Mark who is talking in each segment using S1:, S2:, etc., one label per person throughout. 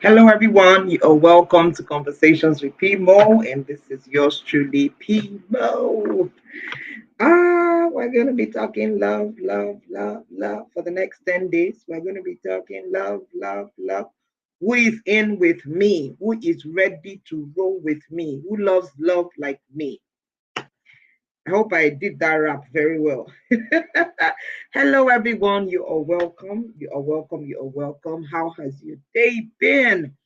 S1: Hello, everyone. You are welcome to Conversations with Pmo, and this is yours truly, Pmo. We're going to be talking love, love, love, love for the next 10 days. We're going to be talking love, love, love. Who is in with me? Who is ready to roll with me? Who loves love like me? I hope I did that rap very well. Hello, everyone. You are welcome. You are welcome. You are welcome. How has your day been?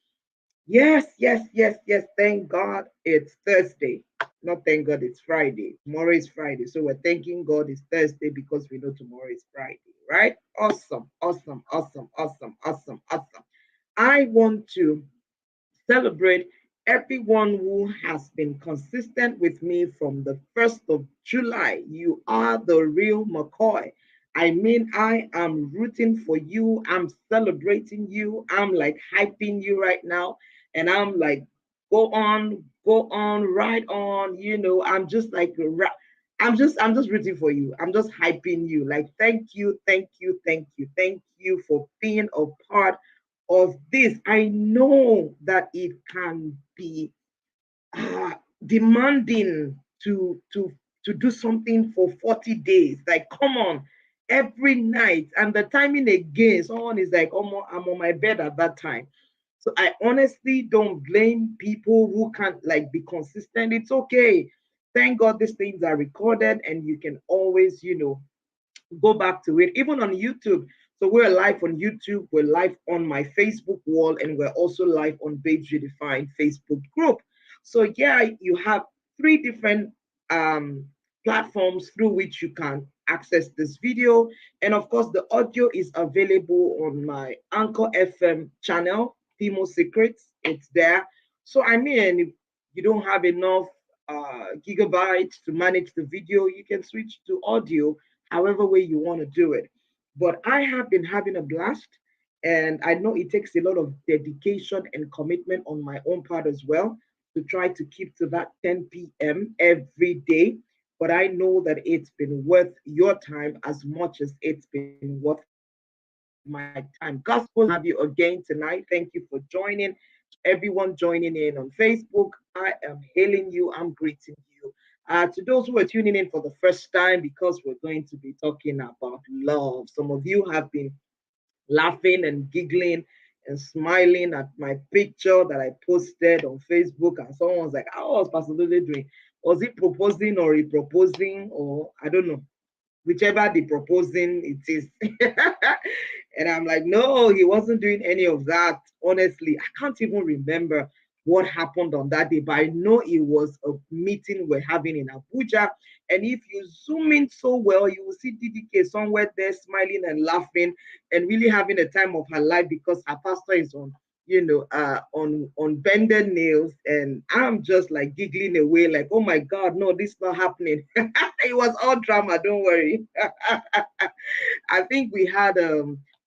S1: Yes, yes, yes, yes. Thank God it's Thursday. Not thank God it's Friday. Tomorrow is Friday. So we're thanking God it's Thursday because we know tomorrow is Friday, right? Awesome, awesome, awesome, awesome, awesome, awesome. I want to celebrate everyone who has been consistent with me from the 1st of July. You are the real McCoy. I mean, I am rooting for you. I'm celebrating you. I'm like hyping you right now. And I'm like, go on, ride on. I'm just like, I'm just rooting for you. I'm just hyping you. Like, thank you, thank you, thank you, thank you for being a part of this. I know that it can be demanding to do something for 40 days. Like, come on, every night. And the timing again, someone is like, oh, I'm on my bed at that time. So I honestly don't blame people who can't like be consistent. It's okay. Thank God these things are recorded and you can always, go back to it, even on YouTube. So we're live on YouTube, we're live on my Facebook wall, and we're also live on Babes Redefined Facebook group. So yeah, you have three different um, platforms through which you can access this video. And of course, the audio is available on my Anchor FM channel, Timo Secrets. It's there. So I mean, if you don't have enough gigabytes to manage the video, you can switch to audio however way you want to do it. But I have been having a blast, and I know it takes a lot of dedication and commitment on my own part as well to try to keep to that 10 p.m. every day. But I know that it's been worth your time as much as it's been worth my time. Gospel have you again tonight. Thank you for joining. Everyone joining in on Facebook, I am hailing you. I'm greeting you. To those who are tuning in for the first time, because we're going to be talking about love. Some of you have been laughing and giggling and smiling at my picture that I posted on Facebook, and someone was like, "How was Pastor Lule doing? Was he proposing or he proposing, or I don't know, whichever the proposing it is." And I'm like, no, he wasn't doing any of that. Honestly, I can't even remember what happened on that day, but I know it was a meeting we're having in Abuja. And if you zoom in so well, you will see DDK somewhere there smiling and laughing and really having a time of her life because her pastor is on on bended nails, and I'm just like giggling away, like, oh my god, no, this is not happening. It was all drama, don't worry. I think we had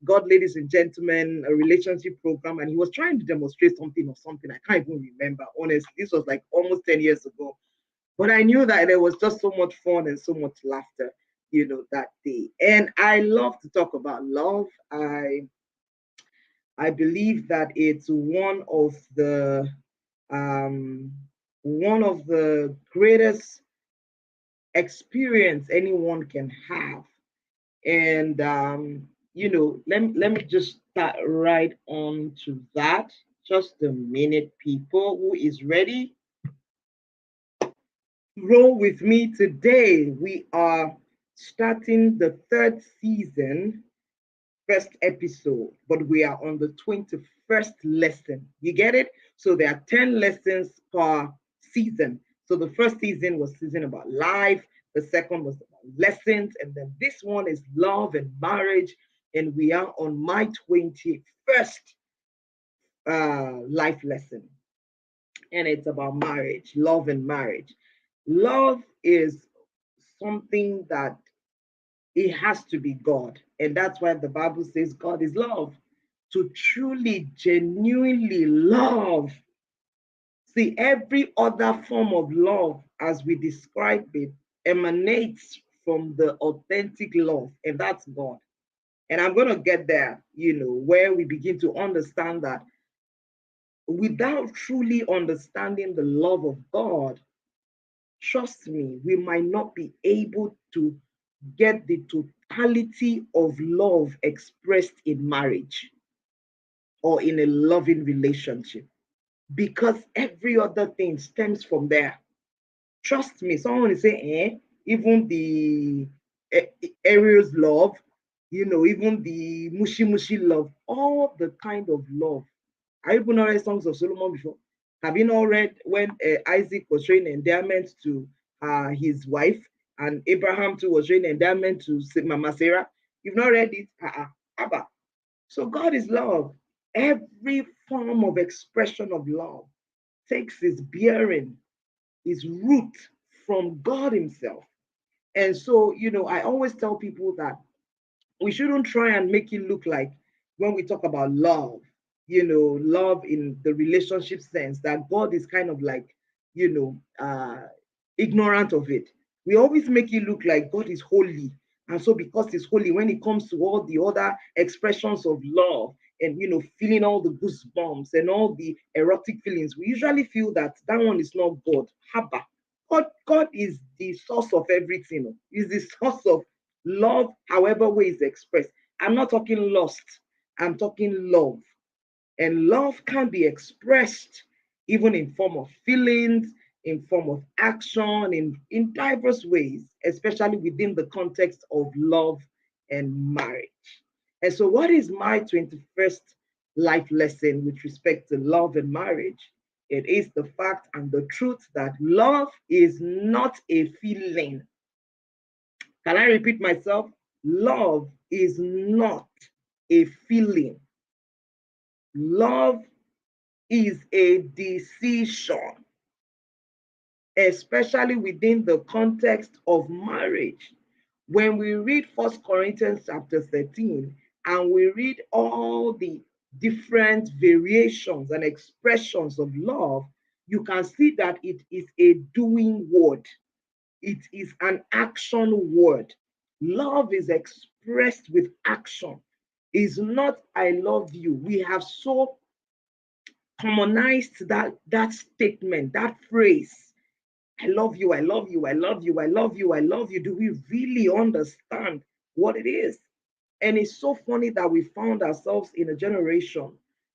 S1: God, ladies and gentlemen, a relationship program, and he was trying to demonstrate something or something. I can't even remember, honestly. This was like almost 10 years ago. But I knew that there was just so much fun and so much laughter, that day. And I love to talk about love. I believe that it's um, one of the greatest experience anyone can have. And let me just start right on to that. Just a minute, people. Who is ready? Roll with me today. We are starting the third season, first episode, but we are on the 21st lesson. You get it? So there are 10 lessons per season. So the first season was season about life, the second was about lessons, and then this one is love and marriage. And we are on my 21st life lesson. And it's about marriage, love and marriage. Love is something that it has to be God. And that's why the Bible says God is love. To truly, genuinely love. See, every other form of love, as we describe it, emanates from the authentic love, and that's God. And I'm going to get there, where we begin to understand that without truly understanding the love of God, trust me, we might not be able to get the totality of love expressed in marriage or in a loving relationship, because every other thing stems from there. Trust me, someone is saying, even the Ariel's love, even the mushy mushy love, all the kind of love. I even not read Songs of Solomon before. Have you not read when Isaac was showing endearment to his wife, and Abraham too was showing endearment to Mama Sarah? You've not read it? Abba. So God is love. Every form of expression of love takes its bearing, its root from God Himself. And so, I always tell people that we shouldn't try and make it look like, when we talk about love, love in the relationship sense, that God is kind of like, ignorant of it. We always make it look like God is holy. And so, because He's holy, when it comes to all the other expressions of love and, feeling all the goosebumps and all the erotic feelings, we usually feel that that one is not God. Haba. God is the source of everything. Is the source of love, however way is expressed. I'm not talking lust, I'm talking love. And love can be expressed even in form of feelings, in form of action, in diverse ways, especially within the context of love and marriage. And so, what is my 21st life lesson with respect to love and marriage? It is the fact and the truth that love is not a feeling. Can I repeat myself? Love is not a feeling. Love is a decision, especially within the context of marriage. When we read 1 Corinthians chapter 13 and we read all the different variations and expressions of love, you can see that it is a doing word. It is an action word. Love is expressed with action. It's not I love you. We have so commonized that statement, that phrase. I love you, I love you, I love you, I love you, I love you. Do we really understand what it is? And it's so funny that we found ourselves in a generation,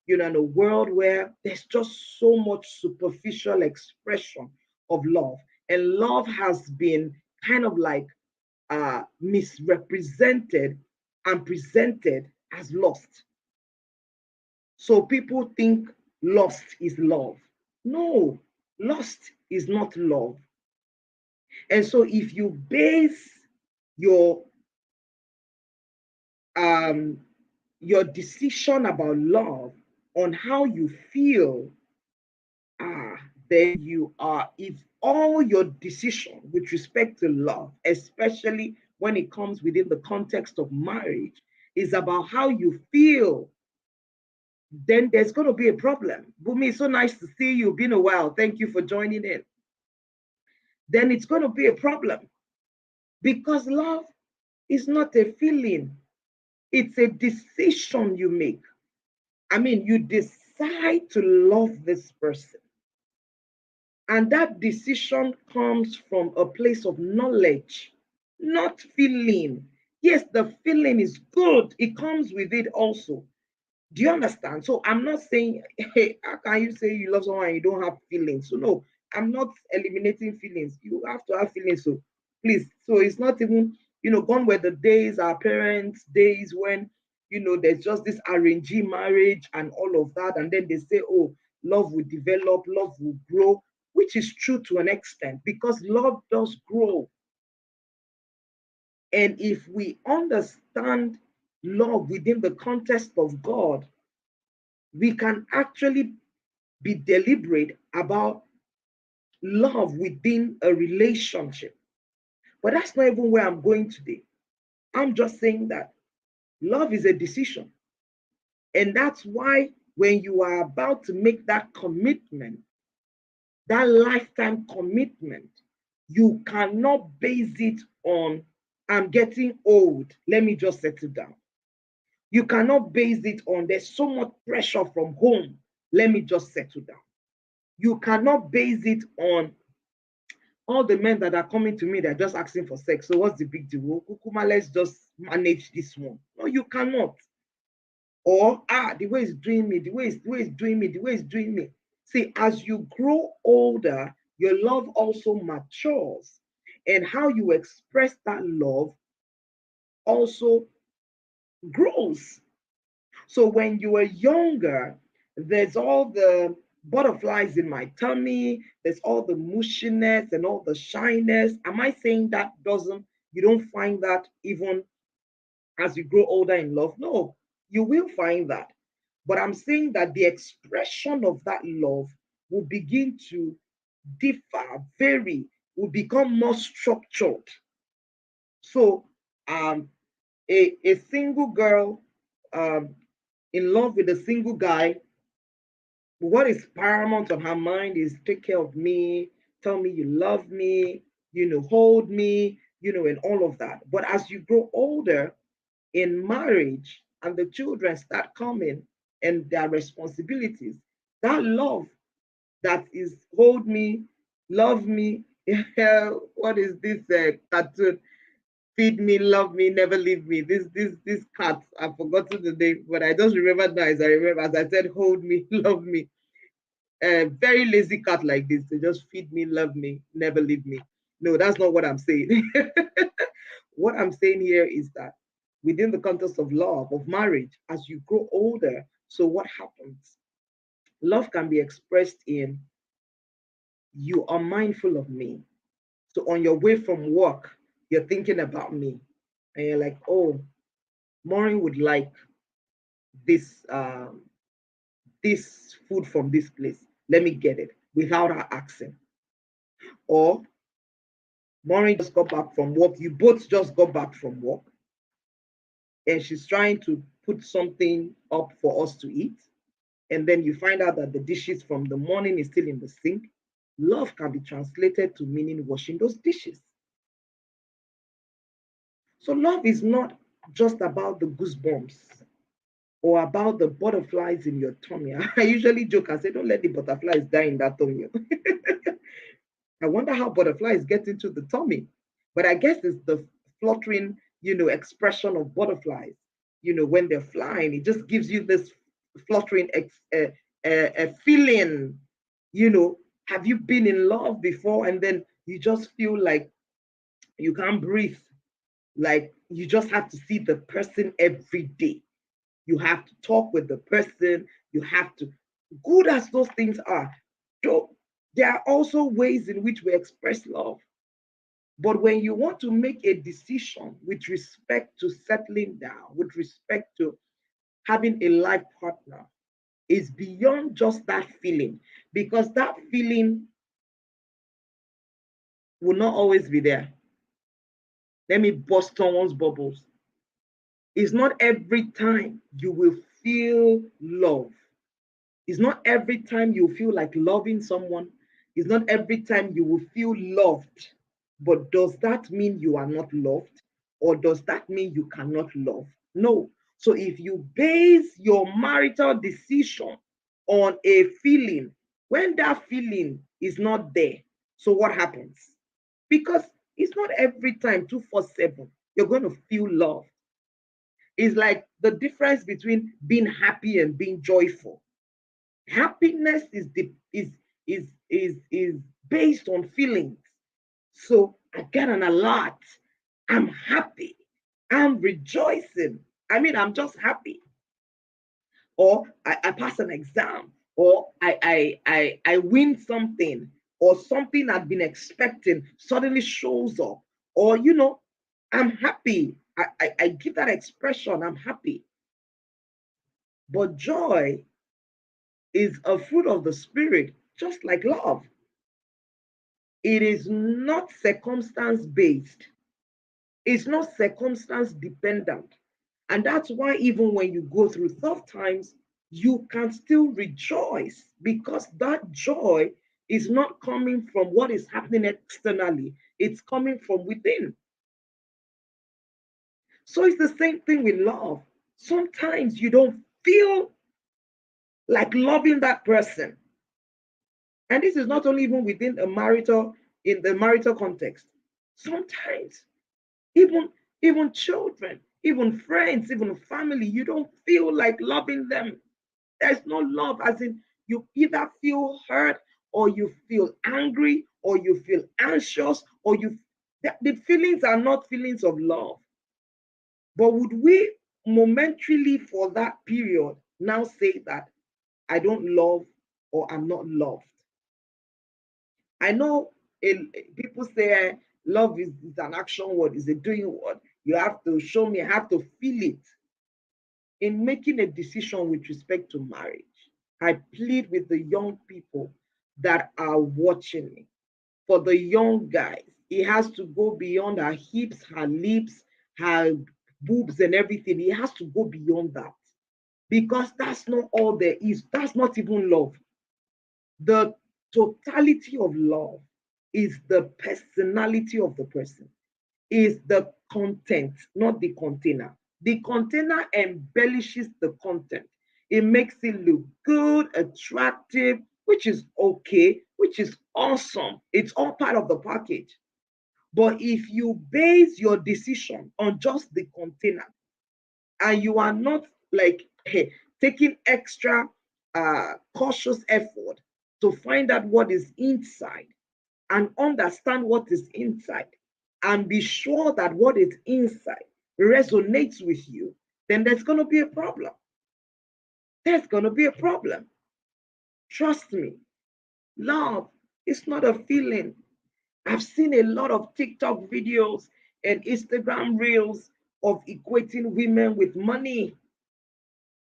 S1: in a world where there's just so much superficial expression of love. And love has been kind of like misrepresented and presented as lust. So people think lust is love. No, lust is not love. And so if you base your um your decision about love on how you feel, then you are, if all your decision with respect to love, especially when it comes within the context of marriage, is about how you feel, then there's going to be a problem. Bumi, it's so nice to see you. Been a while. Thank you for joining in. Then it's going to be a problem, because love is not a feeling, it's a decision you make. I mean, you decide to love this person. And that decision comes from a place of knowledge, not feeling. Yes, the feeling is good, it comes with it also. Do you understand? So I'm not saying, hey, how can you say you love someone and you don't have feelings? So no, I'm not eliminating feelings. You have to have feelings. So please, so it's not even, gone were the days, our parents' days when, there's just this arrangee marriage and all of that. And then they say, oh, love will develop, love will grow, which is true to an extent, because love does grow. And if we understand love within the context of God, we can actually be deliberate about love within a relationship. But that's not even where I'm going today. I'm just saying that love is a decision. And that's why when you are about to make that commitment, that lifetime commitment, you cannot base it on, I'm getting old, let me just settle down. You cannot base it on, there's so much pressure from home, let me just settle down. You cannot base it on all the men that are coming to me, they're just asking for sex. So what's the big deal? Well, Kukuma, let's just manage this one. No, you cannot. Or the way it's doing me, the way it's doing me, the way it's doing me. See, as you grow older, your love also matures. And how you express that love also grows. So when you were younger, there's all the butterflies in my tummy, there's all the mushiness and all the shyness. Am I saying that you don't find that even as you grow older in love? No, you will find that. But I'm saying that the expression of that love will begin to differ, vary, will become more structured. So a single girl um, in love with a single guy, what is paramount on her mind is take care of me, tell me you love me, hold me, and all of that. But as you grow older in marriage and the children start coming and their responsibilities, that love that is hold me, love me, what is this cartoon? Feed me, love me, never leave me. This cat, I've forgotten the name, but I just remember now as I remember, as I said, hold me, love me. A very lazy cat like this, they just feed me, love me, never leave me. No, that's not what I'm saying. What I'm saying here is that within the context of love, of marriage, as you grow older, so what happens? Love can be expressed in you are mindful of me. So on your way from work, you're thinking about me, and you're like, oh, Maureen would like this food from this place. Let me get it without her asking. Or Maureen just got back from work. You both just got back from work, and she's trying to put something up for us to eat. And then you find out that the dishes from the morning is still in the sink. Love can be translated to meaning washing those dishes. So love is not just about the goosebumps or about the butterflies in your tummy. I usually joke and say, don't let the butterflies die in that tummy. I wonder how butterflies get into the tummy. But I guess it's the fluttering, expression of butterflies. When they're flying, it just gives you this fluttering feeling. Have you been in love before and then you just feel like you can't breathe? Like you just have to see the person every day. You have to talk with the person. You have to, good as those things are, so there are also ways in which we express love. But when you want to make a decision with respect to settling down, with respect to having a life partner, is beyond just that feeling, because that feeling will not always be there. Let me burst someone's bubbles. It's not every time you will feel love. It's not every time you feel like loving someone. It's not every time you will feel loved. But does that mean you are not loved? Or does that mean you cannot love? No. So if you base your marital decision on a feeling, when that feeling is not there, so what happens? Because it's not every time 247 you're going to feel love. It's like the difference between being happy and being joyful. Happiness is based on feelings. So I get an alert. I'm happy. I'm rejoicing. I mean, I'm just happy. Or I pass an exam, or I win something, or something I've been expecting suddenly shows up, or I'm happy. I give that expression, I'm happy. But joy is a fruit of the spirit, just like love. It is not circumstance based. It's not circumstance dependent. And that's why even when you go through tough times, you can still rejoice, because that joy is not coming from what is happening externally. It's coming from within. So it's the same thing with love. Sometimes you don't feel like loving that person. And this is not only even within in the marital context. Sometimes, even even children, even friends, even family, you don't feel like loving them. There's no love, as in you either feel hurt or you feel angry or you feel anxious or the feelings are not feelings of love. But would we momentarily for that period now say that I don't love or I'm not loved? I know people say love is an action word, is a doing word. You have to show me, I have to feel it. In making a decision with respect to marriage, I plead with the young people that are watching me. For the young guys, it has to go beyond her hips, her lips, her boobs, and everything. It has to go beyond that because that's not all there is. That's not even love. The totality of love is the personality of the person, is the content, not the container. The container embellishes the content. It makes it look good, attractive, which is okay, which is awesome. It's all part of the package. But if you base your decision on just the container and you are not like taking extra cautious effort to find out what is inside and understand what is inside and be sure that what is inside resonates with you, then there's going to be a problem. There's going to be a problem. Trust me. Love is not a feeling. I've seen a lot of TikTok videos and Instagram reels of equating women with money.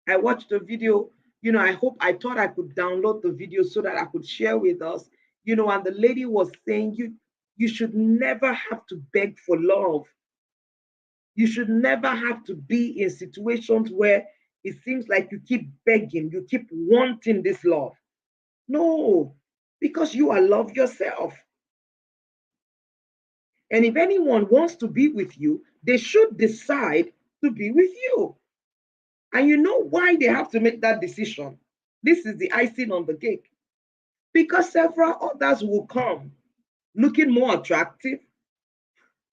S1: I watched a video, I thought I could download the video so that I could share with us, and the lady was saying you should never have to beg for love. You should never have to be in situations where it seems like you keep begging, you keep wanting this love. No, because you are love yourself. And if anyone wants to be with you, they should decide to be with you. And you know why they have to make that decision? This is the icing on the cake. Because several others will come looking more attractive,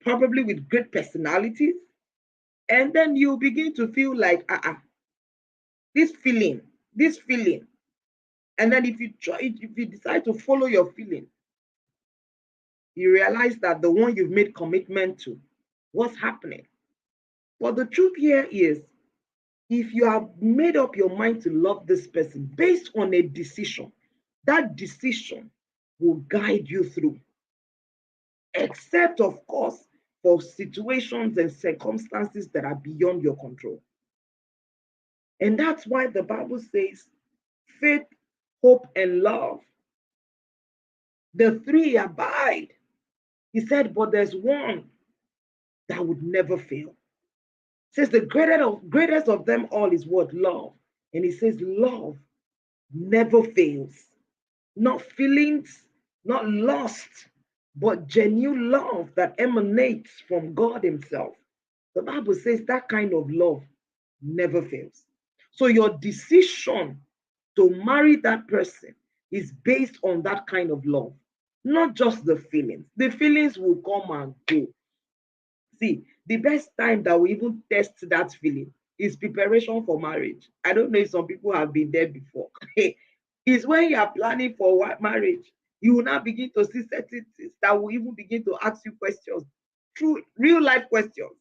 S1: probably with great personalities. And then you begin to feel like, this feeling, this feeling. And then if you decide to follow your feeling, you realize that the one you've made commitment to, what's happening? But the truth here is, if you have made up your mind to love this person based on a decision, that decision will guide you through. Except, of course, for situations and circumstances that are beyond your control. And that's why the Bible says faith, hope, and love, the three abide. He said, but there's one that would never fail. It says the greatest of them all is what? Love. And he says, love never fails. Not feelings, not lust, but genuine love that emanates from God Himself. The Bible says that kind of love never fails. So your decision to marry that person is based on that kind of love, not just the feelings. The feelings will come and go. See, the best time that we even test that feeling is preparation for marriage. I don't know if some people have been there before. It's when you are planning for what marriage, you will now begin to see certain things that will even begin to ask you questions, true real life questions.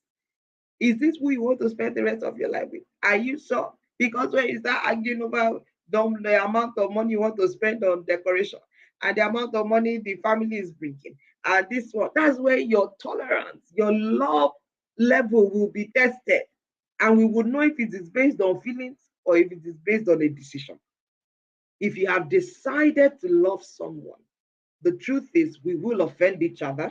S1: Is this who you want to spend the rest of your life with? Are you sure? Because when you start arguing about the amount of money you want to spend on decoration and the amount of money the family is bringing, and this one, that's where your tolerance, your love level will be tested. And we would know if it is based on feelings or if it is based on a decision. If you have decided to love someone, the truth is we will offend each other.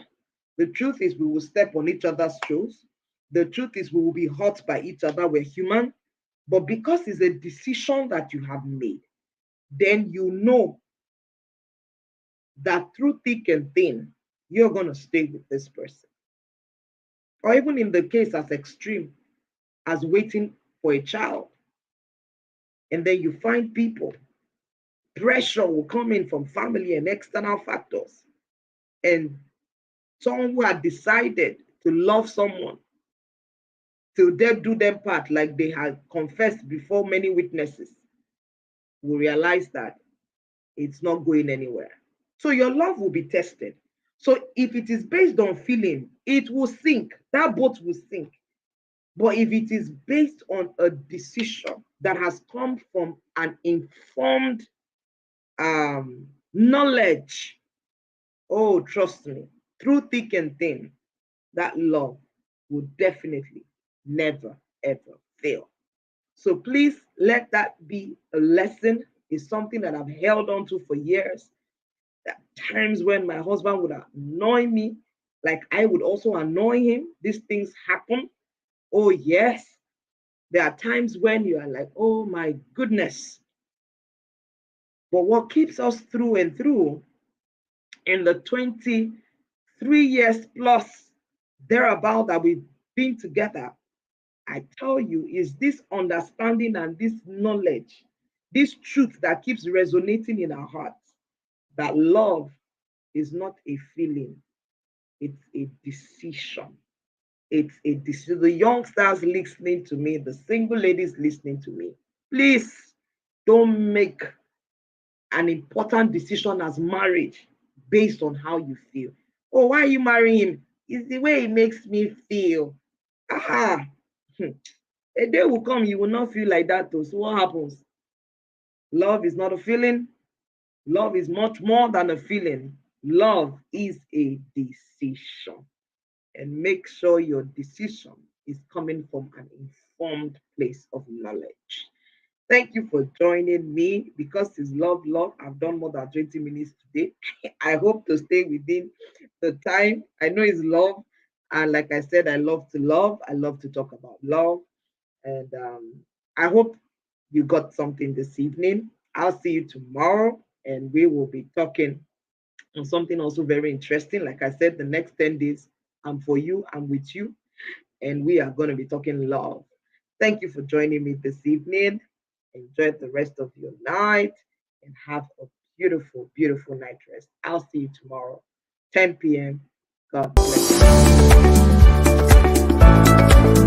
S1: The truth is we will step on each other's toes. The truth is we will be hurt by each other. We're human. But because it's a decision that you have made, then you know that through thick and thin, you're going to stay with this person. Or even in the case as extreme as waiting for a child. And then you find people Pressure will come in from family and external factors. And someone who had decided to love someone till death do them part, like they had confessed before many witnesses, will realize that it's not going anywhere. So your love will be tested. So if it is based on feeling, it will sink. That boat will sink. But if it is based on a decision that has come from an informed knowledge, oh, trust me, through thick and thin, that love will definitely never, ever fail. So please let that be a lesson. It's something that I've held on to for years. There are times when my husband would annoy me, like I would also annoy him. These things happen. Oh, yes. There are times when you are like, oh my goodness. But what keeps us through and through in the 23 years plus thereabout that we've been together, I tell you, is this understanding and this knowledge, this truth that keeps resonating in our hearts, that love is not a feeling, it's a decision. It's a decision. The youngsters listening to me, the single ladies listening to me, please don't make an important decision as marriage based on how you feel. Oh, why are you marrying him? It's the way he makes me feel. Ah, a day will come you will not feel like that though. So what happens? Love is not a feeling. Love is much more than a feeling. Love is a decision. And make sure your decision is coming from an informed place of knowledge. Thank you for joining me. Because it's love, I've done more than 20 minutes today. I hope to stay within the time. I know it's love. And like I said, I love to love. I love to talk about love. And I hope you got something this evening. I'll see you tomorrow, and we will be talking on something also very interesting. Like I said, the next 10 days, I'm for you, I'm with you, and we are going to be talking love. Thank you for joining me this evening. Enjoy the rest of your night and have a beautiful, beautiful night rest. I'll see you tomorrow, 10 p.m. God bless you.